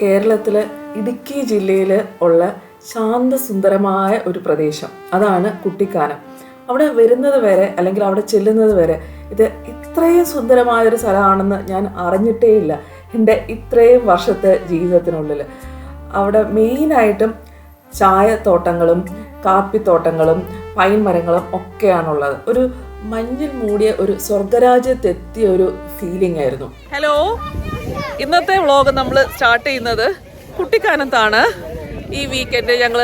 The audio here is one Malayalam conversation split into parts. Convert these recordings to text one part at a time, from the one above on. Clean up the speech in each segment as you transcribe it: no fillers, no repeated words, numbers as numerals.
കേരളത്തിലെ ഇടുക്കി ജില്ലയിൽ ഉള്ള ശാന്തസുന്ദരമായ ഒരു പ്രദേശം, അതാണ് കുട്ടിക്കാനം. അവിടെ വരുന്നത് വരെ അല്ലെങ്കിൽ അവിടെ ചെല്ലുന്നത് വരെ ഇത് ഇത്രയും സുന്ദരമായൊരു സ്ഥലമാണെന്ന് ഞാൻ അറിഞ്ഞിട്ടേ ഇല്ല എൻ്റെ ഇത്രയും വർഷത്തെ ജീവിതത്തിനുള്ളിൽ. അവിടെ മെയിനായിട്ടും ചായത്തോട്ടങ്ങളും കാപ്പിത്തോട്ടങ്ങളും പൈൻ മരങ്ങളും ഒക്കെയാണുള്ളത്. ഒരു മഞ്ഞിൽ മൂടിയ ഒരു സ്വർഗരാജ്യത്തെത്തിയ ഒരു ഫീലിംഗ് ആയിരുന്നു. ഹലോ, ഇന്നത്തെ വ്ളോഗ് നമ്മൾ സ്റ്റാർട്ട് ചെയ്യുന്നത് കുട്ടിക്കാനത്താണ്. ഈ വീക്കെൻഡ് ഞങ്ങൾ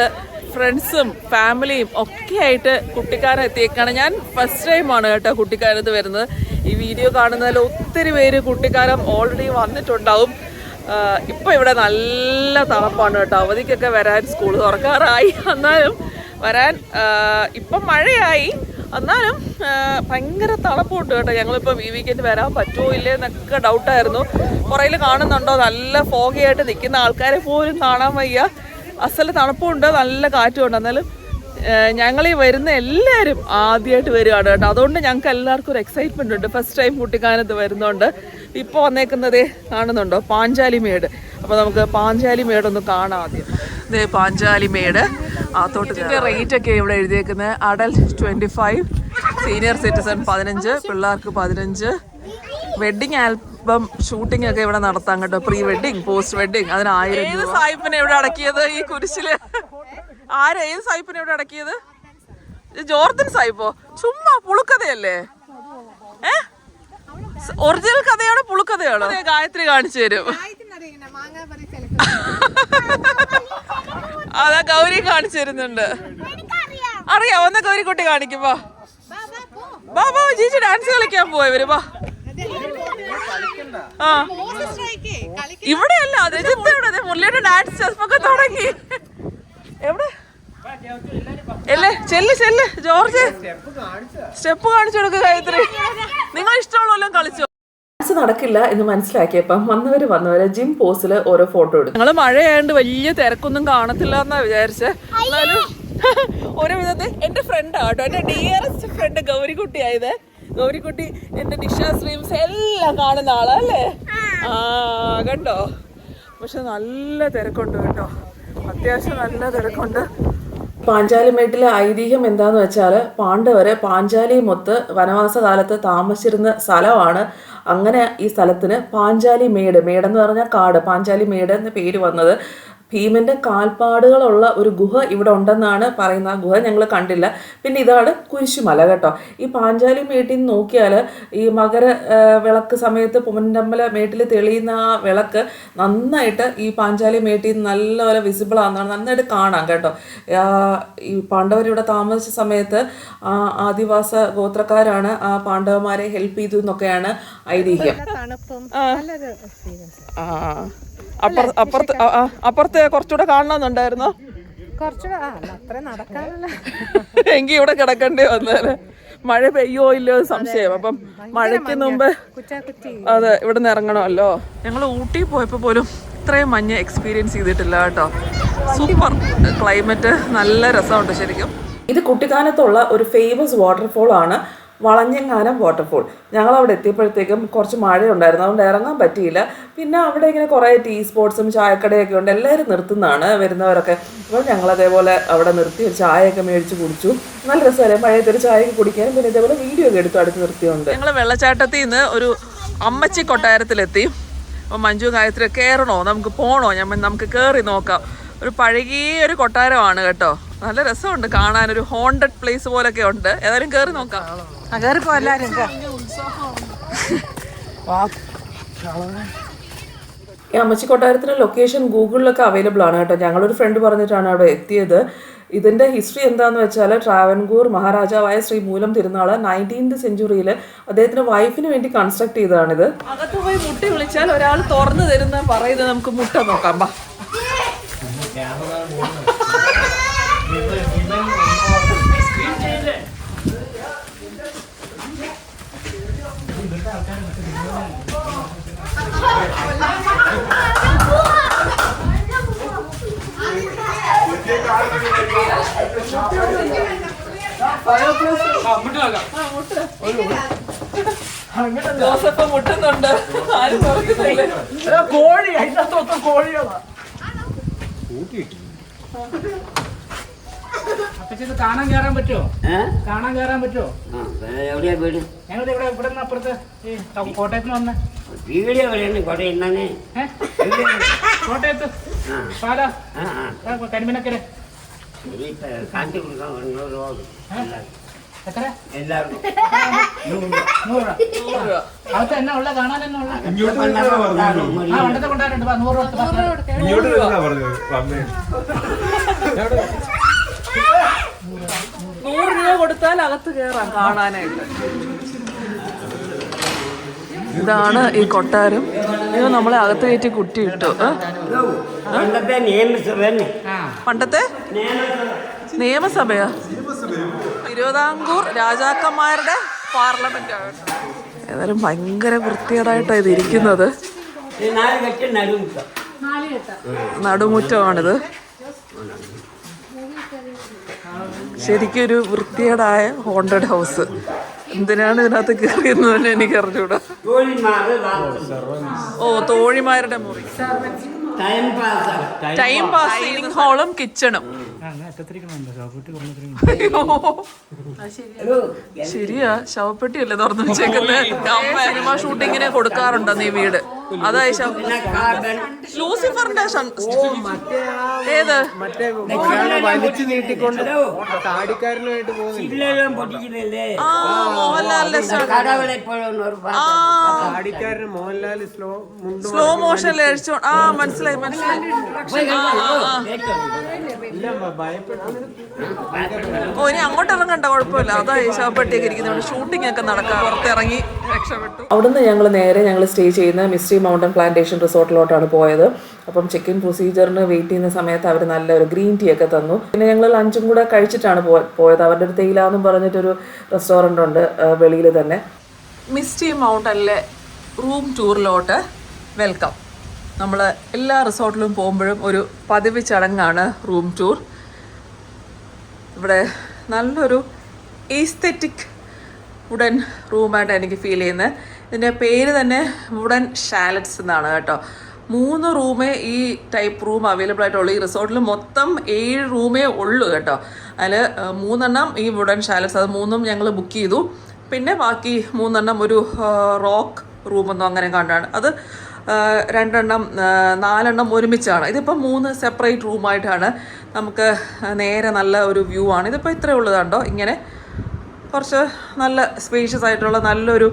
ഫ്രണ്ട്സും ഫാമിലിയും ഒക്കെ ആയിട്ട് കുട്ടിക്കാനം എത്തിയേക്കാണ്. ഞാൻ ഫസ്റ്റ് ടൈമാണ് കേട്ടോ കുട്ടിക്കാനത്ത് വരുന്നത്. ഈ വീഡിയോ കാണുന്നതിൽ ഒത്തിരി പേര് കുട്ടിക്കാനം ഓൾറെഡി വന്നിട്ടുണ്ടാവും. ഇപ്പോൾ ഇവിടെ നല്ല തണുപ്പാണ് കേട്ടോ. അവധിക്കൊക്കെ വരാൻ സ്കൂൾ തുറക്കാറായി, എന്നാലും വരാൻ ഇപ്പം മഴയായി, എന്നാലും ഭയങ്കര തണുപ്പുണ്ട് കേട്ടോ. ഞങ്ങളിപ്പം ഈ വീക്കെൻഡ് വരാൻ പറ്റുമോ ഇല്ലേ എന്നൊക്കെ ഡൗട്ടായിരുന്നു. പുറയിൽ കാണുന്നുണ്ടോ, നല്ല ഫോഗിയായിട്ട് നിൽക്കുന്ന ആൾക്കാരെ പോലും കാണാൻ വയ്യ. അസല് തണുപ്പുണ്ട്, നല്ല കാറ്റുമുണ്ട്. എന്നാലും ഞങ്ങളീ വരുന്ന എല്ലാവരും ആദ്യമായിട്ട് വരികയാണ് കേട്ടോ. അതുകൊണ്ട് ഞങ്ങൾക്ക് എല്ലാവർക്കും ഒരു എക്സൈറ്റ്മെൻ്റ് ഉണ്ട്. ഫസ്റ്റ് ടൈം കുട്ടിക്കാനത്ത് വരുന്നുണ്ട്. ഇപ്പോൾ വന്നേക്കുന്നതേ കാണുന്നുണ്ടോ, പാഞ്ചാലിമേട്. അപ്പോൾ നമുക്ക് പാഞ്ചാലിമേടൊന്ന് കാണാം ആദ്യം. ഇതേ പാഞ്ചാലിമേട്. തോട്ടത്തിൻ്റെ റേറ്റൊക്കെ ഇവിടെ എഴുതിയേക്കുന്നത്. അഡൽട്ട് 25, സീനിയർ സിറ്റിസൺ 15, പിള്ളേർക്ക് 15. വെഡിങ് ആൽബം ഷൂട്ടിംഗ് ഒക്കെ ഇവിടെ നടത്താം കേട്ടോ. പ്രീ വെഡിങ്, പോസ്റ്റ് വെഡിങ്, അതിന് 1000 രൂപ. ഏത് സായിപ്പിനെ ഇവിടെ അടക്കിയത് ഈ കുരിശില്? ഏത് സായിപ്പിനെ ഇവിടെ അടക്കിയത്? ജോർദൻ സായിപ്പോ? ചുമ്മാ പുളുക്കഥയല്ലേ? ഒറിജിനൽ കഥയാണോ പുളുക്കഥയാണോ? ഗായത്രി കാണിച്ചു തരും. അതാ ഗൗരി കാണിച്ചു തരുന്നുണ്ട്. അറിയാം, ഒന്ന് ഗൗരിക്കുട്ടി കാണിക്കുമ്പോ. ബാബാ ചേച്ചി ഡാൻസ് കളിക്കാൻ പോയ ഇവര്. ബാ, ഇവിടെയല്ല, ഇവിടെ മുരളിയുടെ ഡാൻസ് ഒക്കെ തുടങ്ങി. എവിടെ അല്ലേ? ചെല്ല് ജോർജ്, സ്റ്റെപ്പ് കാണിച്ചു കൊടുക്കുക ഗായത്രി. നിങ്ങൾ ഇഷ്ടമുള്ള കളിച്ചോ. ഡാൻസ് നടക്കില്ല എന്ന് മനസ്സിലാക്കിയപ്പം വന്നവരെ ജിം പോസിൽ ഓരോ ഫോട്ടോ എടുക്കും. ഞങ്ങള് മഴയായോണ്ട് വലിയ തിരക്കൊന്നും കാണത്തില്ല എന്നാ വിചാരിച്ചേ. എന്നാലും ഓരോ വിധത്തിൽ എന്റെ ഫ്രണ്ടാട്ടോ, എന്റെ ഡിയറസ്റ്റ് ഫ്രണ്ട് ഗൗരിക്കുട്ടി ആയത്. ഗൗരിക്കുട്ടി എന്റെ നിഷ സ്ട്രീംസ് എല്ലാം കാണുന്ന ആളല്ലേ? കണ്ടോ? പക്ഷെ നല്ല തിരക്കുണ്ട് കേട്ടോ, അത്യാവശ്യം നല്ല തിരക്കുണ്ട്. പാഞ്ചാലിമേട്ടിലെ ഐതിഹ്യം എന്താന്ന് വെച്ചാൽ, പാണ്ഡവര് പാഞ്ചാലിയുമൊത്ത് വനവാസ കാലത്ത് താമസിച്ചിരുന്ന സ്ഥലമാണ്. അങ്ങനെ ഈ സ്ഥലത്തിന് പാഞ്ചാലിമേട്, മേടെന്ന് പറഞ്ഞാൽ കാട്, പാഞ്ചാലിമേട് എന്ന പേര് വന്നത്. ഭീമന്റെ കാൽപ്പാടുകളുള്ള ഒരു ഗുഹ ഇവിടെ ഉണ്ടെന്നാണ് പറയുന്നത്. ആ ഗുഹ ഞങ്ങൾ കണ്ടില്ല. പിന്നെ ഇതാണ് കുരിശുമല കേട്ടോ. ഈ പാഞ്ചാലി മേട്ടിൽ നിന്ന് നോക്കിയാൽ ഈ മകര വിളക്ക് സമയത്ത് പൊന്നമ്പല മേട്ടിൽ തെളിയുന്ന ആ വിളക്ക് നന്നായിട്ട് ഈ പാഞ്ചാലി മേട്ടിൽ നിന്ന് നല്ലപോലെ വിസിബിൾ ആണെന്നാണ്, നന്നായിട്ട് കാണാം കേട്ടോ. ഈ പാണ്ഡവർ ഇവിടെ താമസിച്ച സമയത്ത് ആദിവാസ ഗോത്രക്കാരാണ് ആ പാണ്ഡവന്മാരെ ഹെൽപ്പ് ചെയ്തു എന്നൊക്കെയാണ് ഐതിഹ്യം. അപ്പുറത്തെ കുറച്ചുകൂടെ കാണണമെന്നുണ്ടായിരുന്നോ? എങ്കി ഇവിടെ കിടക്കേണ്ടി വന്നേരെ. മഴ പെയ്യോ ഇല്ലയോ സംശയം. അപ്പം മഴയ്ക്ക് മുമ്പ് അതെ ഇവിടെ നിന്ന് ഇറങ്ങണമല്ലോ. ഞങ്ങൾ ഊട്ടി പോയപ്പോ പോലും ഇത്രയും മഞ്ഞ് എക്സ്പീരിയൻസ് ചെയ്തിട്ടില്ല കേട്ടോ. സൂപ്പർ ക്ലൈമറ്റ്, നല്ല രസമുണ്ട് ശരിക്കും. ഇത് കുട്ടിക്കാനത്തുള്ള ഒരു ഫേമസ് വാട്ടർഫോൾ ആണ്, വളഞ്ഞെങ്ങാനം വാട്ടർഫോൾ. ഞങ്ങളവിടെ എത്തിയപ്പോഴത്തേക്കും കുറച്ച് മഴയുണ്ടായിരുന്നു, അതുകൊണ്ട് ഇറങ്ങാൻ പറ്റിയില്ല. പിന്നെ അവിടെ ഇങ്ങനെ കുറേ ടീ സ്പോട്ട്സും ചായക്കടയൊക്കെ ഉണ്ട്, എല്ലാവരും നിർത്തുന്നതാണ് വരുന്നവരൊക്കെ. അപ്പോൾ ഞങ്ങൾ അതേപോലെ അവിടെ നിർത്തി ഒരു ചായയൊക്കെ മേടിച്ച് കുടിച്ചു. നല്ല രസമല്ലേ മഴയത്തൊരു ചായയൊക്കെ കുടിക്കാനും. പിന്നെ ഇതേപോലെ വീഡിയോ ഒക്കെ എടുത്തു അടുത്ത് നിർത്തിയുണ്ട്. ഞങ്ങൾ വെള്ളച്ചാട്ടത്തിൽ നിന്ന് ഒരു അമ്മച്ചി കൊട്ടാരത്തിലെത്തി. അപ്പോൾ മഞ്ജു ഗായത്രി കയറണോ, നമുക്ക് പോകണോ? നമുക്ക് കയറി നോക്കാം. ഒരു പഴകിയ ഒരു കൊട്ടാരമാണ് കേട്ടോ, നല്ല രസമുണ്ട് കാണാൻ. ഒരു ഹോണ്ടഡ് പ്ലേസ് പോലൊക്കെ ഉണ്ട്. ഏതായാലും കയറി നോക്കാം. ഈ അമ്മച്ചി കൊട്ടാരത്തിൻ്റെ ലൊക്കേഷൻ ഗൂഗിളിലൊക്കെ അവൈലബിൾ ആണ് കേട്ടോ. ഞങ്ങളൊരു ഫ്രണ്ട് പറഞ്ഞിട്ടാണ് അവിടെ എത്തിയത്. ഇതിൻ്റെ ഹിസ്റ്ററി എന്താണെന്ന് വെച്ചാൽ, ട്രാവൻകൂർ മഹാരാജാവായ ശ്രീ മൂലം തിരുനാൾ 19th സെഞ്ച്വറിയിൽ അദ്ദേഹത്തിൻ്റെ വൈഫിന് വേണ്ടി കൺസ്ട്രക്ട് ചെയ്തതാണിത്. അകത്ത് പോയി മുട്ടി വിളിച്ചാൽ ഒരാൾ തുറന്നു തരുന്ന പറയുന്നത്. നമുക്ക് മുട്ട നോക്കാം. ബാ, ജോസഫ് മുട്ടുന്നുണ്ട്, ആരും തുറക്കുന്നില്ല. കോഴി അതിനകത്ത് മൊത്തം കോഴികളാ. അപ്പച്ചത് കാണാൻ കയറാൻ പറ്റുമോ? കാണാൻ കയറാൻ പറ്റുമോ? എവിടെയാ വീട്? ഞങ്ങൾ ഇവിടെ ഇവിടെ നിന്ന് അപ്പുറത്ത് ഈ കോട്ടയത്തിന് വന്ന്. വീട് എവിടെയാണ്? കോട്ടയം എന്താണ്? കോട്ടയത്ത് പാലാ കരിമനക്കര. കാണിച്ചു കൊടുക്കാൻ 100 രൂപ. എത്ര? എല്ലാവർക്കും 100 രൂപ. അകത്ത് എന്നാ ഉള്ള കാണാൻ എന്നാ ഉള്ള? വണ്ടത്തെ കൊണ്ടാറുണ്ട്. 100 രൂപ. 100 രൂപ കൊടുത്താൽ അകത്ത് കയറാം കാണാനായിട്ട്. ഇതാണ് ഈ കൊട്ടാരം. ഇത് നമ്മളെ അകത്ത് കയറ്റി കുട്ടി ഇട്ടു. പണ്ടത്തെ നിയമസഭ. പണ്ടത്തെ നിയമസഭയാ? തിരുവിതാംകൂർ രാജാക്കന്മാരുടെ പാർലമെന്റ് ആണ്. ഏതായാലും ഭയങ്കര വൃത്തികേടായിട്ടാണ് ഇത് ഇരിക്കുന്നത്. നടുമുറ്റമാണിത്. ശരിക്കും ഒരു വൃത്തികേടായ ഹോണ്ടഡ് ഹൗസ്. എന്തിനാണ് ഇതിനകത്ത് കയറിയെന്ന് എനിക്ക് അറിഞ്ഞൂടാ. ഓ, തോഴിമാരുടെ മുറി. ടൈം പാസ് സീലിംഗ് ഹാളും കിച്ചണും. ശരിയാ, ശവപ്പെട്ടിയല്ലേ തുറന്നു വെച്ചേക്കുന്നത്. സിനിമ ഷൂട്ടിങ്ങിന് കൊടുക്കാറുണ്ടെന്ന് ഈ വീട്. അതായി ലൂസിഫറിന്റെ ഏത് മോഹൻലാലിന്റെ സ്ലോ മോഷനിൽ അഴിച്ചോ. മനസ്സിലായി മനസ്സിലായി. ഓ, ഇനി അങ്ങോട്ട് ഇറങ്ങണ്ട, കുഴപ്പമില്ല. അതായി ശവപ്പെട്ടിയൊക്കെ ഇരിക്കുന്നത്. ഷൂട്ടിംഗ് ഒക്കെ നടക്കാം. പുറത്തിറങ്ങി രക്ഷപ്പെട്ടു. അവിടുന്ന് ഞങ്ങൾ സ്റ്റേ ചെയ്യുന്ന മിസ്റ്റി മൗണ്ടൻ പ്ലാന്റേഷൻ റിസോർട്ടിലോട്ടാണ് പോയത്. അപ്പം ചെക്ക് ഇൻ പ്രൊസീജിയറിന് വെയിറ്റ് ചെയ്യുന്ന സമയത്ത് അവർ നല്ലൊരു ഗ്രീൻ ടീ ഒക്കെ തന്നു. പിന്നെ ഞങ്ങൾ ലഞ്ചും കൂടെ കഴിച്ചിട്ടാണ് പോയത്. അവരുടെ ഒരു തേയിലാന്നും പറഞ്ഞിട്ടൊരു റെസ്റ്റോറൻ്റ് ഉണ്ട് വെളിയിൽ തന്നെ. മിസ്റ്റി മൗണ്ടനിലെ റൂം ടൂറിലോട്ട് വെൽക്കം. നമ്മൾ എല്ലാ റിസോർട്ടിലും പോകുമ്പോഴും ഒരു പതിവ് ചടങ്ങാണ് റൂം ടൂർ. ഇവിടെ നല്ലൊരു എസ്തെറ്റിക് വുഡൻ റൂമായിട്ട് എനിക്ക് ഫീൽ ചെയ്യുന്നത്. ഇതിൻ്റെ പേര് തന്നെ വുഡൻ ഷാലറ്റ്സ് എന്നാണ് കേട്ടോ. 3 റൂമേ ഈ ടൈപ്പ് റൂം അവൈലബിൾ ആയിട്ടുള്ളൂ. ഈ റിസോർട്ടിൽ മൊത്തം 7 റൂമേ ഉള്ളൂ കേട്ടോ. അതിൽ 3 ഈ വുഡൻ ഷാലറ്റ്സ്, അത് 3 ഞങ്ങൾ ബുക്ക് ചെയ്തു. പിന്നെ ബാക്കി 3 ഒരു റോക്ക് റൂമൊന്നും അങ്ങനെ കണ്ടാണ്. അത് 4 ഒരുമിച്ചാണ്. ഇതിപ്പോൾ 3 സെപ്പറേറ്റ് റൂമായിട്ടാണ്. നമുക്ക് നേരെ നല്ല ഒരു വ്യൂ ആണ്. ഇതിപ്പോൾ ഇത്രയേ ഉള്ളതാണ്ടോ. ഇങ്ങനെ കുറച്ച് നല്ല സ്പേഷ്യസ് ആയിട്ടുള്ള നല്ലൊരു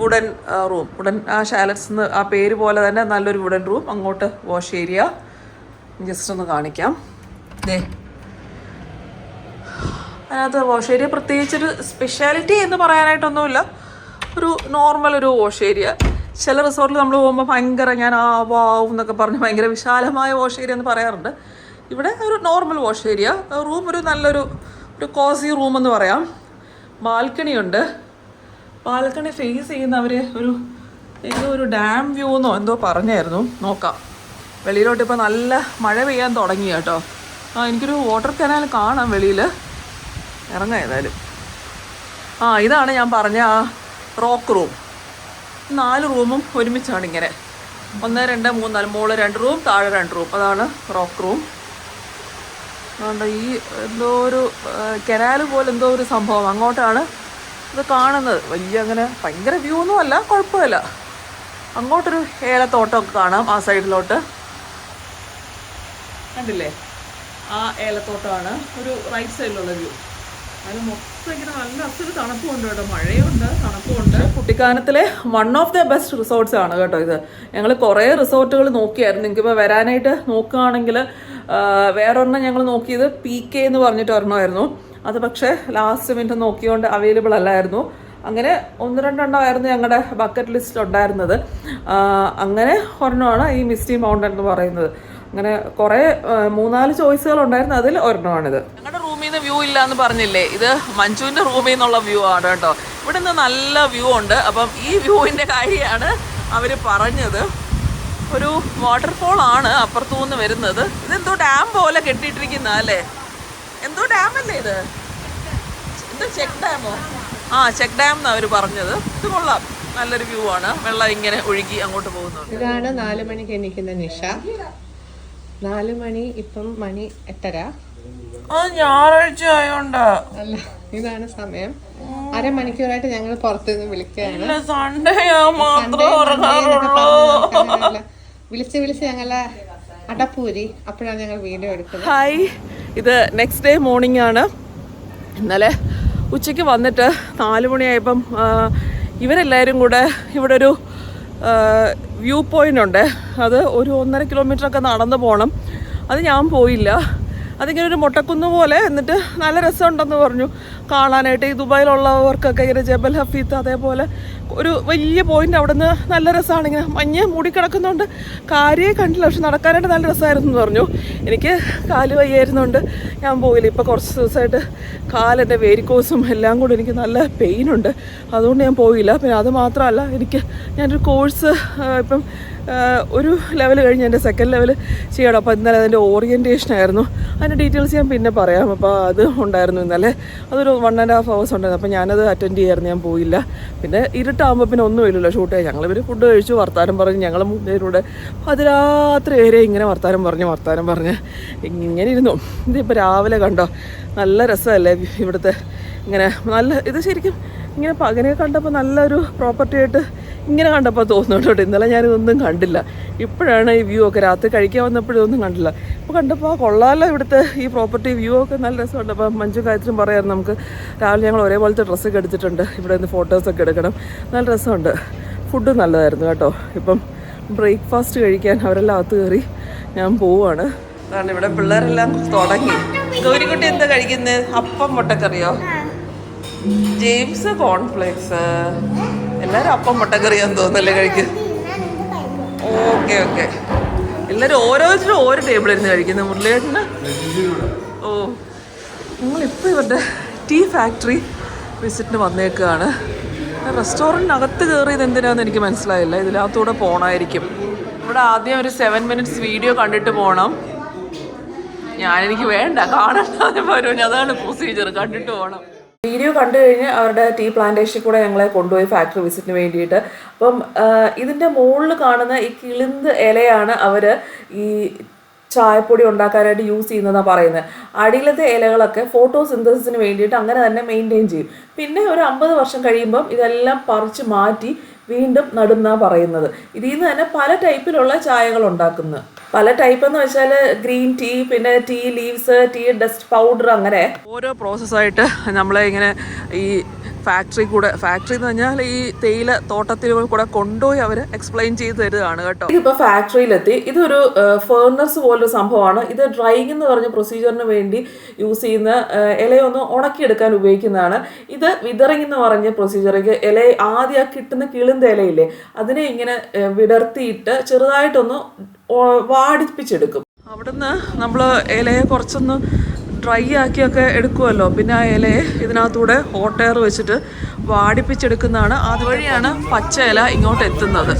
വുഡൻ റൂം. വുഡൻ ഷാലറ്റ്സ് എന്ന് ആ പേര് പോലെ തന്നെ നല്ലൊരു വുഡൻ റൂം. അങ്ങോട്ട് വാഷ് ഏരിയ ജസ്റ്റ് ഒന്ന് കാണിക്കാം. അതിനകത്ത് വാഷ് ഏരിയ പ്രത്യേകിച്ചൊരു സ്പെഷ്യാലിറ്റി എന്ന് പറയാനായിട്ടൊന്നുമില്ല. ഒരു നോർമൽ ഒരു വാഷ് ഏരിയ. ചില റിസോർട്ടിൽ നമ്മൾ പോകുമ്പോൾ ഭയങ്കര ഞാൻ വാവും എന്നൊക്കെ പറഞ്ഞ് ഭയങ്കര വിശാലമായ വാഷ് ഏരിയ എന്ന് പറയാറുണ്ട്. ഇവിടെ ഒരു നോർമൽ വാഷ് ഏരിയ. റൂം ഒരു നല്ലൊരു കോസി റൂമെന്ന് പറയാം. ബാൽക്കണി ഉണ്ട്. ബാൽക്കണി ഫേസ് ചെയ്യുന്നവർ ഒരു ഡാം വ്യൂ എന്നോ എന്തോ പറഞ്ഞായിരുന്നു. നോക്കാം. വെളിയിലോട്ട് ഇപ്പോൾ നല്ല മഴ പെയ്യാൻ തുടങ്ങി കേട്ടോ. എനിക്കൊരു വാട്ടർ കനാൽ കാണാം വെളിയിൽ. ഇറങ്ങാം ഏതായാലും. ഇതാണ് ഞാൻ പറഞ്ഞ ആ റോക്ക് റൂം. 4 റൂമും ഒരുമിച്ചാണ് ഇങ്ങനെ. 1, 2, 3, 4. മുകളിൽ 2 റൂം, താഴെ 2 റൂം. അതാണ് റോക്ക് റൂം. അതുകൊണ്ട് ഈ എന്തോ ഒരു കനാൽ പോലെ എന്തോ ഒരു സംഭവം അങ്ങോട്ടാണ് ഇത് കാണുന്നത്. വലിയ അങ്ങനെ ഭയങ്കര വ്യൂ ഒന്നും അല്ല, കുഴപ്പമില്ല. അങ്ങോട്ടൊരു ഏലത്തോട്ടമൊക്കെ കാണാം. ആ സൈഡിലോട്ട് കണ്ടില്ലേ, ആ ഏലത്തോട്ടമാണ് ഒരു റൈറ്റ് സൈഡിലുള്ള വ്യൂ. അത് മൊത്തം ഇങ്ങനെ നല്ല അസല് തണുപ്പുണ്ട് കേട്ടോ. മഴയുണ്ട്, തണുപ്പുണ്ട്. കുട്ടിക്കാനത്തിലെ 1 ഓഫ് ദ ബെസ്റ്റ് റിസോർട്ട്സ് ആണ് കേട്ടോ ഇത്. ഞങ്ങൾ കുറേ റിസോർട്ടുകൾ നോക്കിയായിരുന്നു. നിങ്ങൾക്കിപ്പോൾ വരാനായിട്ട് നോക്കുകയാണെങ്കിൽ വേറൊരെണ്ണം ഞങ്ങൾ നോക്കിയത് PK എന്ന് പറഞ്ഞിട്ട് ഒരെണ്ണമായിരുന്നു. അത് പക്ഷേ ലാസ്റ്റ് മിനിറ്റ് നോക്കിയോണ്ട് അവൈലബിൾ അല്ലായിരുന്നു. അങ്ങനെ 1-2 എണ്ണമായിരുന്നു ഞങ്ങളുടെ ബക്കറ്റ് ലിസ്റ്റ് ഉണ്ടായിരുന്നത്. അങ്ങനെ ഒരെണ്ണമാണ് ഈ മിസ്റ്റി മൗണ്ടൻ എന്ന് പറയുന്നത്. അങ്ങനെ കുറേ 3-4 ചോയ്സുകൾ ഉണ്ടായിരുന്നു. അതിൽ ഒരെണ്ണമാണിത്. ഞങ്ങളുടെ റൂമിൽ നിന്ന് വ്യൂ ഇല്ല എന്ന് പറഞ്ഞില്ലേ, ഇത് മഞ്ജുവിൻ്റെ റൂമിൽ നിന്നുള്ള വ്യൂ ആണ് കേട്ടോ. ഇവിടെ നിന്ന് നല്ല വ്യൂ ഉണ്ട്. അപ്പം ഈ വ്യൂവിൻ്റെ കാര്യമാണ് അവർ പറഞ്ഞത്. ഒരു വാട്ടർഫോൾ ആണ് അപ്പുറത്തുനിന്ന് വരുന്നത്. ഇതെന്തോ ഡാം പോലെ കെട്ടിയിട്ടിരിക്കുന്ന അല്ലേ? എന്തോ ഡാം അല്ലേ ഇത്? എന്തോ ചെക്ക് ഡാമോ? ചെക്ക് ഡാം എന്നാണ് അവർ പറഞ്ഞത്. ഇത് കൊള്ളാം, നല്ലൊരു വ്യൂ ആണ്. വെള്ളം ഇങ്ങനെ ഒഴുകി അങ്ങോട്ട് പോകുന്നുണ്ട്. ഇതാണ് 4 മണിക്ക് എണീക്കുന്ന നിഷ. 4 മണി, ഇപ്പം മണി 8:30. ഞായറാഴ്ച ആയോണ്ടാ. അല്ല, ഇതാണ് സമയം. അരമണിക്കൂറായിട്ട് ഞങ്ങൾ പുറത്തുനിന്ന് വിളിക്കുകയാണ്. സൺഡേ വിളിച്ച് ഞങ്ങളെ അടപ്പൂരി. അപ്പോഴാണ് ഞങ്ങൾ വീഡിയോ എടുക്കുന്നത്. ഹായ്, ഇത് നെക്സ്റ്റ് ഡേ മോർണിംഗ് ആണ്. ഇന്നലെ ഉച്ചയ്ക്ക് വന്നിട്ട് 4 മണിയായപ്പം ഇവരെല്ലാവരും കൂടെ ഇവിടെ ഒരു വ്യൂ പോയിൻ്റ് ഉണ്ട്. അത് ഒരു 1.5 കിലോമീറ്ററൊക്കെ നടന്നു പോകണം. അത് ഞാൻ പോയില്ല. അതിങ്ങനെ ഒരു മൊട്ടക്കുന്ന് പോലെ, എന്നിട്ട് നല്ല രസമുണ്ടെന്ന് പറഞ്ഞു കാണാനായിട്ട്. ഈ ദുബായിലുള്ളവർക്കൊക്കെ ഇങ്ങനെ ജബൽ ഹഫീത്ത് അതേപോലെ ഒരു വലിയ പോയിന്റ് അവിടെ നിന്ന് നല്ല രസമാണ്. ഇങ്ങനെ മഞ്ഞ് മൂടിക്കിടക്കുന്നതുകൊണ്ട് കാര്യേ കണ്ടില്ല, പക്ഷെ നടക്കാനായിട്ട് നല്ല രസമായിരുന്നു എന്ന് പറഞ്ഞു. എനിക്ക് കാല് വയ്യായിരുന്നുകൊണ്ട് ഞാൻ പോയില്ല. ഇപ്പോൾ കുറച്ച് ദിവസമായിട്ട് കാലെൻ്റെ വേരിക്കോസും എല്ലാം കൂടി എനിക്ക് നല്ല പെയിനുണ്ട്, അതുകൊണ്ട് ഞാൻ പോയില്ല. പിന്നെ അത് മാത്രമല്ല, ഞാനൊരു കോഴ്സ് ഇപ്പം ഒരു ലെവൽ കഴിഞ്ഞ് എൻ്റെ സെക്കൻഡ് ലെവൽ ചെയ്യണം. അപ്പോൾ ഇന്നലെ അതിൻ്റെ ഓറിയൻറ്റേഷൻ ആയിരുന്നു. അതിൻ്റെ ഡീറ്റെയിൽസ് ഞാൻ പിന്നെ പറയാം. അപ്പോൾ അത് ഉണ്ടായിരുന്നു ഇന്നലെ. അതൊരു 1.5 hours ഉണ്ടായിരുന്നു. അപ്പോൾ ഞാനത് അറ്റൻഡ് ചെയ്യായിരുന്നു, ഞാൻ പോയില്ല. പിന്നെ ഇരുട്ടാകുമ്പോൾ പിന്നെ ഒന്നുമില്ലല്ലോ ഷൂട്ട് ചെയ്യാൻ. ഞങ്ങളിവർ ഫുഡ് കഴിച്ചു, വർത്താനം പറഞ്ഞ് ഞങ്ങൾ മുന്നേരൂടെ അതിരാത്രി വരെ ഇങ്ങനെ വർത്താനം പറഞ്ഞ് ഇങ്ങനെ ഇരുന്നു. ഇതിപ്പോൾ രാവിലെ കണ്ടോ, നല്ല രസമല്ലേ ഇവിടുത്തെ. ഇങ്ങനെ നല്ല ഇത് ശരിക്കും ഇങ്ങനെ പകനെ കണ്ടപ്പോൾ നല്ലൊരു പ്രോപ്പർട്ടി ആയിട്ട് ഇങ്ങനെ കണ്ടപ്പോൾ തോന്നുന്നുണ്ട് കേട്ടോ. ഇന്നലെ ഞാനിതൊന്നും കണ്ടില്ല. ഇപ്പോഴാണ് ഈ വ്യൂ ഒക്കെ, രാത്രി കഴിക്കാൻ വന്നപ്പോഴൊന്നും കണ്ടില്ല. ഇപ്പോൾ കണ്ടപ്പോൾ കൊള്ളാമല്ലോ ഇവിടുത്തെ ഈ പ്രോപ്പർട്ടി വ്യൂ ഒക്കെ നല്ല രസമുണ്ട്. അപ്പോൾ മഞ്ജു കാര്യത്തിലും പറയായിരുന്നു, നമുക്ക് രാവിലെ ഞങ്ങൾ ഒരേപോലത്തെ ഡ്രസ്സൊക്കെ എടുത്തിട്ടുണ്ട്, ഇവിടെ നിന്ന് ഫോട്ടോസൊക്കെ എടുക്കണം, നല്ല രസമുണ്ട്. ഫുഡ് നല്ലതായിരുന്നു കേട്ടോ. ഇപ്പം ബ്രേക്ക്ഫാസ്റ്റ് കഴിക്കാൻ അവരെല്ലാം അകത്ത് കയറി, ഞാൻ പോവുകയാണ്. അതാണ് ഇവിടെ പിള്ളേരെല്ലാം തുടങ്ങി. ഗൗരിക്കുട്ടി എന്താ കഴിക്കുന്നത്? അപ്പം മുട്ടക്കറിയോ? James cornflakes. എല്ലാവരും അപ്പം മുട്ടക്കറിയാന്ന് തോന്നുന്നല്ലേ കഴിക്കും. ഓക്കെ എല്ലാവരും ഓരോരുത്തരും ഓരോ ടേബിളിരുന്ന് കഴിക്കുന്നത്. മുരളിയേട്ടന് ഞങ്ങളിപ്പോൾ ഇവരുടെ ടീ ഫാക്ടറി വിസിറ്റിന് വന്നേക്കുകയാണ്. റെസ്റ്റോറൻറ്റിനകത്ത് കയറിയത് എന്തിനാണെന്ന് എനിക്ക് മനസ്സിലായില്ല. ഇതിനകത്തൂടെ പോകണമായിരിക്കും. ഇവിടെ ആദ്യം ഒരു 7 minutes വീഡിയോ കണ്ടിട്ട് പോകണം. എനിക്ക് വേണ്ട, കാണണ്ടാന്ന് പറഞ്ഞു. അതാണ് പ്രൊസീജിയർ, കണ്ടിട്ട് പോകണം. വീഡിയോ കണ്ടു കഴിഞ്ഞ് അവരുടെ ടീ പ്ലാന്റേഷനിൽ കൂടെ ഞങ്ങളെ കൊണ്ടുപോയി ഫാക്ടറി വിസിറ്റിന് വേണ്ടിയിട്ട്. അപ്പം ഇതിൻ്റെ മുകളിൽ കാണുന്ന ഈ കിളിന്ത് ഇലയാണ് അവർ ഈ ചായപ്പൊടി ഉണ്ടാക്കാനായിട്ട് യൂസ് ചെയ്യുന്നതാണ് പറയുന്നത്. അടിയിലത്തെ ഇലകളൊക്കെ ഫോട്ടോസിന്തസിന് വേണ്ടിയിട്ട് അങ്ങനെ തന്നെ മെയിൻറ്റെയിൻ ചെയ്യും. പിന്നെ ഒരു 50 വർഷം കഴിയുമ്പം ഇതെല്ലാം പറിച്ച് മാറ്റി വീണ്ടും നടുന്നാണ് പറയുന്നത്. ഇതിൽ നിന്ന് തന്നെ പല ടൈപ്പിലുള്ള ചായകൾ ഉണ്ടാക്കുന്നത്. പല ടൈപ്പ് എന്ന് വെച്ചാൽ ഗ്രീൻ ടീ, പിന്നെ tea leaves, tea dust powder, അങ്ങനെ ഓരോ പ്രോസസ്സായിട്ട് നമ്മളെ ഇങ്ങനെ ഈ ഫാക്ടറി എന്ന് പറഞ്ഞാൽ ഈ തേയില തോട്ടത്തിൽ കൂടെ കൊണ്ടുപോയി അവർ എക്സ്പ്ലെയിൻ ചെയ്ത് തരുന്നതാണ് കേട്ടോ. ഇതിപ്പോൾ ഫാക്ടറിയിലെത്തി. ഇതൊരു ഫേർണസ് പോലൊരു സംഭവമാണ്. ഇത് ഡ്രൈയിങ് എന്ന് പറഞ്ഞ പ്രൊസീജിയറിന് വേണ്ടി യൂസ് ചെയ്യുന്ന ഇലയൊന്ന് ഉണക്കിയെടുക്കാൻ ഉപയോഗിക്കുന്നതാണ്. ഇത് വിതറിങ് എന്ന് പറഞ്ഞ പ്രൊസീജിയർക്ക് ഇല ആദ്യം കിട്ടുന്ന കിളിന്ത ഇലയില്ലേ, അതിനെ ഇങ്ങനെ വിടർത്തിയിട്ട് ചെറുതായിട്ടൊന്ന് വാടിപ്പിച്ചെടുക്കും. അവിടുന്ന് നമ്മൾ ഇലയെ കുറച്ചൊന്ന് ഡ്രൈ ആക്കിയൊക്കെ എടുക്കുമല്ലോ. പിന്നെ ആ ഇലയെ ഇതിനകത്തൂടെ ഹോട്ട് എയർ വെച്ചിട്ട് വാടിപ്പിച്ചെടുക്കുന്നതാണ്. അതുവഴിയാണ് പച്ച ഇല ഇങ്ങോട്ട് എത്തുന്നത്.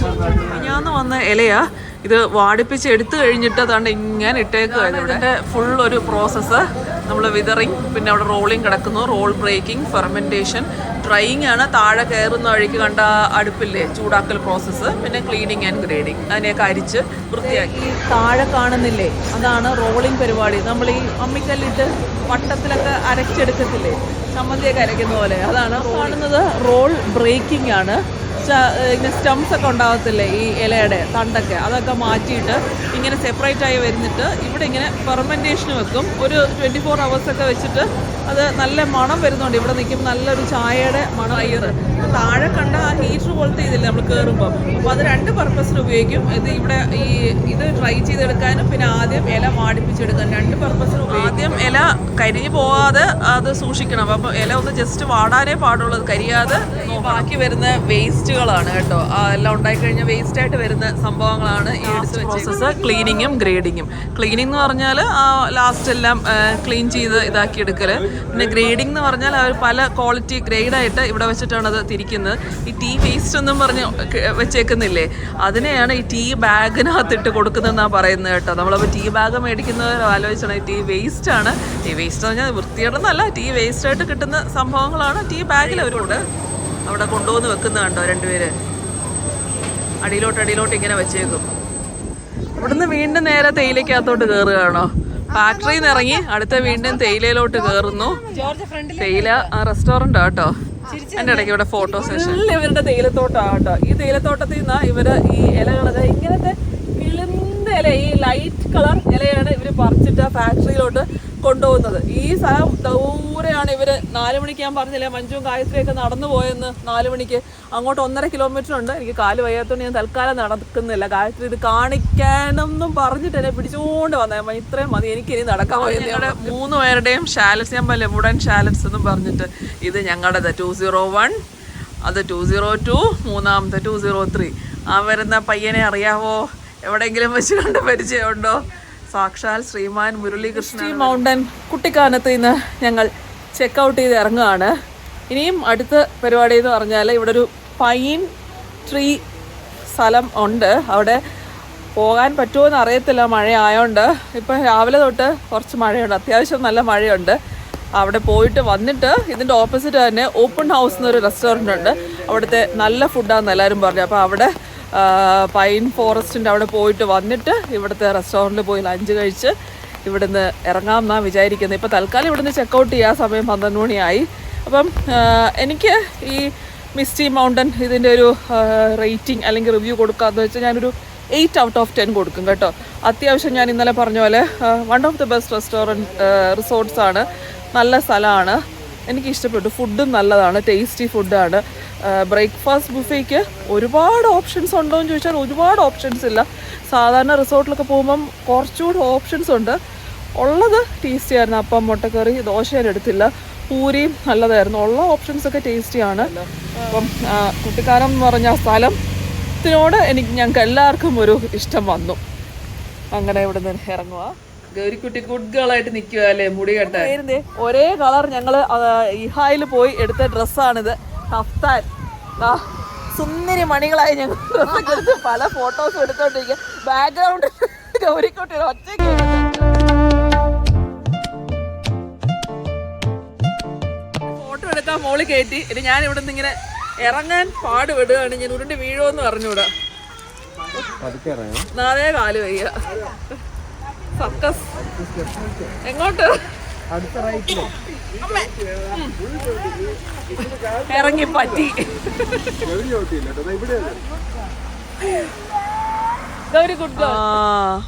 ഞാൻ വന്ന ഇലയാ ഇത് വാടിപ്പിച്ച് എടുത്തു കഴിഞ്ഞിട്ട് അതാണ്ട് ഇങ്ങനെ ഇട്ടേക്കുക. ഇതിൻ്റെ ഫുൾ ഒരു പ്രോസസ്സ്. നമ്മൾ വിതറിങ്, പിന്നെ അവിടെ റോളിങ് കിടക്കുന്നു, റോൾ ബ്രേക്കിംഗ്, ഫെർമെൻറ്റേഷൻ, ഡ്രൈയിങ് ആണ്. താഴെ കയറുന്ന വഴിക്ക് കണ്ട അടുപ്പില്ലേ, ചൂടാക്കൽ പ്രോസസ്സ്, പിന്നെ ക്ലീനിങ് ആൻഡ് ഗ്രേഡിങ്. അതിനെയൊക്കെ അരിച്ച് വൃത്തിയാക്കി. താഴെ കാണുന്നില്ലേ, അതാണ് റോളിങ് പരിപാടി. നമ്മൾ ഈ അമ്മിക്കല്ലിട്ട് വട്ടത്തിലൊക്കെ അരച്ചെടുക്കത്തില്ലേ, ചമ്മന്തിയൊക്കെ അരയ്ക്കുന്ന പോലെ, അതാണ് കാണുന്നത്. റോൾ ബ്രേക്കിംഗ് ആണ്. ഇങ്ങനെ സ്റ്റംസ് ഒക്കെ ഉണ്ടാകത്തില്ലേ ഈ ഇലയുടെ തണ്ടൊക്കെ, അതൊക്കെ മാറ്റിയിട്ട് ഇങ്ങനെ സെപ്പറേറ്റ് ആയി വരുന്നിട്ട് ഇവിടെ ഇങ്ങനെ ഫെർമെൻറ്റേഷന് വെക്കും. ഒരു 24 hours ഒക്കെ വെച്ചിട്ട് അത് നല്ല മണം വരുന്നുണ്ട്. ഇവിടെ നിൽക്കുമ്പോൾ നല്ലൊരു ചായയുടെ മണം. താഴെ കണ്ട ആ ഹീറ്റർ പോലത്തെ ഇതില്ല നമ്മൾ കയറുമ്പോൾ, അപ്പോൾ അത് 2 പർപ്പസിന് ഉപയോഗിക്കും. ഇത് ഇവിടെ ഇത് ഡ്രൈ ചെയ്തെടുക്കാനും പിന്നെ ആദ്യം ഇല വാടിപ്പിച്ചെടുക്കാനും 2 പർപ്പസിന്. ആദ്യം ഇല കരിഞ്ഞു പോകാതെ അത് സൂക്ഷിക്കണം. അപ്പം ഇല ഒന്ന് ജസ്റ്റ് വാടാനേ പാടുള്ളൂ, കരിയാതെ. ബാക്കി വരുന്ന വേസ്റ്റുകളാണ് കേട്ടോ, എല്ലാം ഉണ്ടായിക്കഴിഞ്ഞാൽ വേസ്റ്റ് ആയിട്ട് വരുന്ന സംഭവങ്ങളാണ് ഈ എടുത്ത് പ്രോസസ്സ്. ക്ലീനിങ്ങും ഗ്രേഡിങ്ങും. ക്ലീനിങ് എന്ന് പറഞ്ഞാൽ ലാസ്റ്റ് എല്ലാം ക്ലീൻ ചെയ്ത് ഇതാക്കി എടുക്കൽ. പിന്നെ ഗ്രേഡിംഗ് എന്ന് പറഞ്ഞാൽ അവർ പല ക്വാളിറ്റി ഗ്രേഡായിട്ട് ഇവിടെ വെച്ചിട്ടാണ് അത് തിരിക്കുന്നത്. ഈ ടീ വേസ്റ്റ് ഒന്നും പറഞ്ഞ് വെച്ചേക്കുന്നില്ലേ, അതിനെയാണ് ഈ ടീ ബാഗിനകത്തിട്ട് കൊടുക്കുന്നതെന്നാണ് പറയുന്നത് കേട്ടോ. നമ്മളപ്പോൾ ടീ ബാഗ് മേടിക്കുന്നവർ ആലോചിച്ചാണ്, ഈ ടീ വേസ്റ്റ് ആണ്. ടീ വേസ്റ്റ് എന്ന് പറഞ്ഞാൽ വൃത്തിയുടെന്നല്ല, ടീ വേസ്റ്റായിട്ട് കിട്ടുന്ന സംഭവങ്ങളാണ് ടീ ബാഗിൽ അവരോട്. അവിടെ കൊണ്ടുവന്ന് വെക്കുന്ന കണ്ടോ രണ്ടുപേര്, അടിയിലോട്ട് ഇങ്ങനെ വെച്ചേക്കും. ഇവിടുന്ന് വീണ്ടും നേരെ തേയിലക്കകത്തോട്ട് കയറുകയാണോ? ഫാക്ടറിയിൽ നിന്ന് ഇറങ്ങി അടുത്ത വീണ്ടും തേയിലയിലോട്ട് കയറുന്നു. തേയില റെസ്റ്റോറൻ്റ് ആട്ടോ. എൻ്റെ ഇടയ്ക്ക് ഇവിടെ ഫോട്ടോ സെഷൻ. ഇവരുടെ തേയിലത്തോട്ടമാണ് കേട്ടോ. ഈ തേയിലത്തോട്ടത്തിൽ നിന്നാ ഇവര് ഈ ഇലകളൊക്കെ ഇങ്ങനത്തെ കിളുന്ന ഇല, ഈ ലൈറ്റ് കളർ ഇലയാണ് ഇവര് പറിച്ചിട്ട് ഫാക്ടറിയിലോട്ട് കൊണ്ടുപോകുന്നത്. ഈ സ്ഥലം ദൂരെയാണ്. ഇവര് 4 മണിക്ക് ഞാൻ പറഞ്ഞില്ലേ മഞ്ജുവും ഗായത്രിയൊക്കെ നടന്നു പോയെന്ന്. 4 മണിക്ക് അങ്ങോട്ട് 1.5 കിലോമീറ്റർ ഉണ്ട്. എനിക്ക് കാല് വയ്യാത്തതുകൊണ്ട് ഞാൻ തൽക്കാലം നടക്കുന്നില്ല. ഗായത്രി ഇത് കാണിക്കാനെന്നും പറഞ്ഞിട്ട് എന്നെ പിടിച്ചുകൊണ്ട് വന്നേ, ഇത്രയും മതി, എനിക്കിനി നടക്കാൻ പോയി. ഞങ്ങളുടെ 3 പേരുടെയും ഷാലറ്റ്സ്, ഞാൻ പറയില്ലേ വുഡൻ ഷാലറ്റ്സ് എന്നും പറഞ്ഞിട്ട്, ഇത് ഞങ്ങളുടേത് 201, അത് 202, മൂന്നാമത്തെ 203. ആ വരുന്ന പയ്യനെ അറിയാവോ? എവിടെയെങ്കിലും വെച്ച് കണ്ട പരിചയമുണ്ടോ? സാക്ഷാൽ ശ്രീമാൻ മുരളീകൃഷ്ണൻ. മൗണ്ടൻ കുട്ടിക്കാനത്ത് നിന്ന് ഞങ്ങൾ ചെക്കൗട്ട് ചെയ്ത് ഇറങ്ങുകയാണ്. ഇനിയും അടുത്ത പരിപാടി എന്ന് പറഞ്ഞാൽ ഇവിടെ ഒരു പൈൻ ട്രീ സ്ഥലം ഉണ്ട്. അവിടെ പോകാൻ പറ്റുമോ എന്ന് അറിയത്തില്ല, മഴ ആയതുകൊണ്ട്. ഇപ്പം രാവിലെ തൊട്ട് കുറച്ച് മഴയുണ്ട്, അത്യാവശ്യം നല്ല മഴയുണ്ട്. അവിടെ പോയിട്ട് വന്നിട്ട് ഇതിൻ്റെ ഓപ്പോസിറ്റ് തന്നെ ഓപ്പൺ ഹൗസ് എന്നൊരു റെസ്റ്റോറൻ്റ് ഉണ്ട്. അവിടുത്തെ നല്ല ഫുഡാണെന്ന് എല്ലാവരും പറഞ്ഞു. അപ്പോൾ അവിടെ പൈൻ ഫോറസ്റ്റിൻ്റെ അവിടെ പോയിട്ട് വന്നിട്ട് ഇവിടുത്തെ റെസ്റ്റോറൻറ്റിൽ പോയി ലഞ്ച് കഴിച്ച് ഇവിടുന്ന് ഇറങ്ങാമെന്നാണ് വിചാരിക്കുന്നത്. ഇപ്പോൾ തൽക്കാലം ഇവിടുന്ന് ചെക്കൗട്ട് ചെയ്യാൻ സമയം 12 മണിയായി. അപ്പം എനിക്ക് ഈ മിസ്റ്റി മൗണ്ടൻ ഇതിൻ്റെ ഒരു റേറ്റിംഗ് അല്ലെങ്കിൽ റിവ്യൂ കൊടുക്കാമെന്ന് വെച്ചാൽ ഞാനൊരു 8 ഔട്ട് ഓഫ് 10 കൊടുക്കും കേട്ടോ. അത്യാവശ്യം ഞാൻ ഇന്നലെ പറഞ്ഞ പോലെ one of the best resorts ആണ്. നല്ല സ്ഥലമാണ്, എനിക്ക് ഇഷ്ടപ്പെട്ടു. ഫുഡും നല്ലതാണ്, ടേസ്റ്റി ഫുഡാണ്. ബ്രേക്ക്ഫാസ്റ്റ് ബുഫേക്ക് ഒരുപാട് ഓപ്ഷൻസ് ഉണ്ടോ എന്ന് ചോദിച്ചാൽ ഒരുപാട് ഓപ്ഷൻസ് ഇല്ല. സാധാരണ റിസോർട്ടിലൊക്കെ പോകുമ്പം കുറച്ചുകൂടി ഓപ്ഷൻസ് ഉണ്ട്. ഉള്ളത് ടേസ്റ്റി ആയിരുന്നു. അപ്പം മുട്ടക്കറി, ദോശ ഞാൻ എടുത്തില്ല. പൂരിയും നല്ലതായിരുന്നു. ഉള്ള ഓപ്ഷൻസൊക്കെ ടേസ്റ്റിയാണ്. അപ്പം കുട്ടിക്കാനം എന്ന് പറഞ്ഞ സ്ഥലത്തിനോട് ഞങ്ങൾക്ക് എല്ലാവർക്കും ഒരു ഇഷ്ടം വന്നു. അങ്ങനെ ഇവിടെ നിന്ന് ഇറങ്ങുക. ഗൗരിക്കുട്ടി ഗുഡ് ഗേളായിട്ട് നിൽക്കുക അല്ലേ, മുടി കെട്ടായിരുന്നേ. ഒരേ കളർ ഞങ്ങൾ ഇഹായിൽ പോയി എടുത്ത ഡ്രസ്സാണിത്. കഫ്താൻ സുന്ദരി മണികളായി ഞങ്ങൾ ഡ്രസ്സൊക്കെ എടുത്ത് പല ഫോട്ടോസും എടുത്തോണ്ടിരിക്കുക. ബാക്ക്ഗ്രൗണ്ട് ഗൗരിക്കുട്ടി ഒറ്റയ്ക്ക് ഫോട്ടോ എടുക്കാൻ മോള് കയറ്റി. ഇനി ഞാൻ ഇവിടെ നിന്ന് ഇങ്ങനെ ഇറങ്ങാൻ പാടുപെടുകയാണ്. ഞാൻ ഉരുണ്ട് വീഴുമെന്ന് പറഞ്ഞുകൂടാ. നാളെ കാല് വയ്യ. സർക്കസ് എങ്ങോട്ട് ഇറങ്ങി പറ്റി.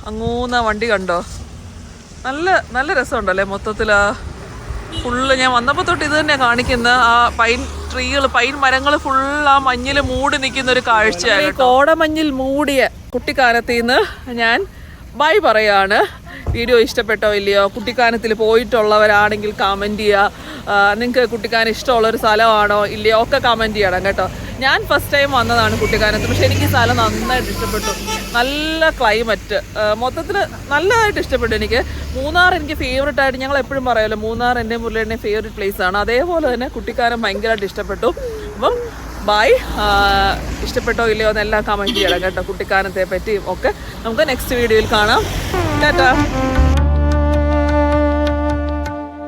അങ്ങൂന്ന വണ്ടി കണ്ടോ? നല്ല രസമുണ്ടല്ലേ മൊത്തത്തില്. ഫുള്ള് ഞാൻ വന്നപ്പോ തൊട്ട് ഇത് തന്നെ കാണിക്കുന്ന ആ പൈൻ ട്രീകൾ, പൈൻ മരങ്ങൾ ഫുള്ള് ആ മഞ്ഞിൽ മൂടി നിൽക്കുന്ന ഒരു കാഴ്ചയാണ്. കോടമഞ്ഞിൽ മൂടിയ കുട്ടിക്കാനത്തിന്ന് ഞാൻ ബൈ പറയാണ്. വീഡിയോ ഇഷ്ടപ്പെട്ടോ ഇല്ലയോ? കുട്ടിക്കാനത്തിൽ പോയിട്ടുള്ളവരാണെങ്കിൽ കമൻറ്റ് ചെയ്യുക. നിങ്ങൾക്ക് കുട്ടിക്കാനം ഇഷ്ടമുള്ളൊരു സ്ഥലമാണോ ഇല്ലയോ ഒക്കെ കമൻറ്റ് ചെയ്യണം കേട്ടോ. ഞാൻ ഫസ്റ്റ് ടൈം വന്നതാണ് കുട്ടിക്കാനത്ത്, പക്ഷെ എനിക്ക് ഈ സ്ഥലം നന്നായിട്ട് ഇഷ്ടപ്പെട്ടു. നല്ല ക്ലൈമറ്റ്, മൊത്തത്തിൽ നല്ലതായിട്ട് ഇഷ്ടപ്പെട്ടു എനിക്ക്. മൂന്നാർ എനിക്ക് ഫേവറേറ്റ് ആയിട്ട്, ഞങ്ങൾ എപ്പോഴും പറയുമല്ലോ മൂന്നാർ എൻ്റെ മുരളിയുടെ ഫേവറേറ്റ് പ്ലേസ് ആണ്. അതേപോലെ തന്നെ കുട്ടിക്കാനം ഭയങ്കരമായിട്ട് ഇഷ്ടപ്പെട്ടു. അപ്പം ബൈ. ഇഷ്ടപ്പെട്ടോ ഇല്ലയോ എന്നെല്ലാം കമൻറ്റ് ചെയ്യണം കേട്ടോ. കുട്ടിക്കാനത്തെ പറ്റിയും ഒക്കെ നമുക്ക് നെക്സ്റ്റ് വീഡിയോയിൽ കാണാം. ടാറ്റാ.